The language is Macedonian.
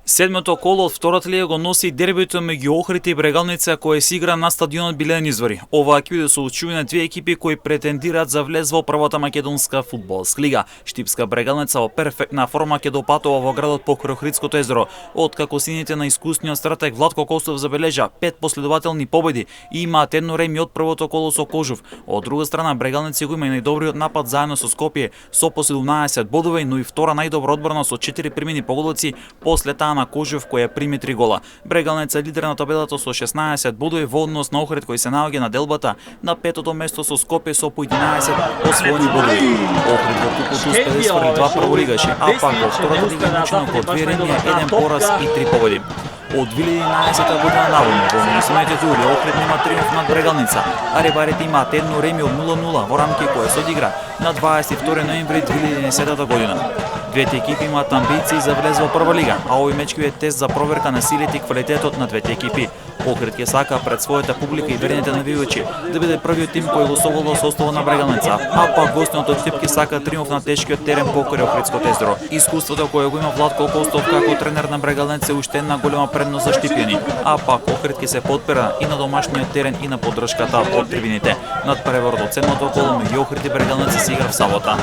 Седмото коло од втората лига го носи дербито меѓу Охрид и Брегалница кое се игра на стадионот Билен извори. Ова ќе биде соочување на две екипи кои претендираат за влез во првата македонска фудбалска лига. Штипска Брегалница во перфектна форма ќе допатува во градот покрај Охридското езеро, откако сините на искусниот стратег Владко Костов забележа 5 последователни победи и имаат едно реми од првото коло со Кожув. Од друга страна Брегалница го има и најдобриот напад заедно со Скопје со по 17 бодови, но и втора најдобра одбрана со 4 примени поголовци после таа на Кожув која прими 3 гола. Брегалница е лидер на табелата со 16 бодови во однос на Охрид кој се наоѓа на делбата на петото место со Скопје со по 11 освоени бодови. Охрид во купот успе да исфрли 2 прворигаши, а пак во втората лига начинок од 2 ремија, 1 пораз и 3 победи. Од 2011 година наваму во меѓусебните дуели Охрид нема триумф над Брегалница, а рибарите имаат едно реми од 0-0 во рамки која се одигра на 22 ноември 2010 година. Двете екипи имаат амбиции за влез во прва лига, а овој мечки е тест за проверка на силите и квалитетот на двете екипи. Охрид ќе сака пред својата публика и верените навивачи да биде првиот тим кој го совладува составот на Брегалница, а пак гостиот од Штип ќе сака триумф на тешкиот терен покрај Охридското езеро. Искуството кое го има Владко Костов како тренер на Брегалница е уште една голема предност за штипјани, а пак Охрид ќе се подпира и на домашниот терен и на поддршката од трибините. Над преворот од седмото коло меѓу Охрид и Брегалница се игра в сабота.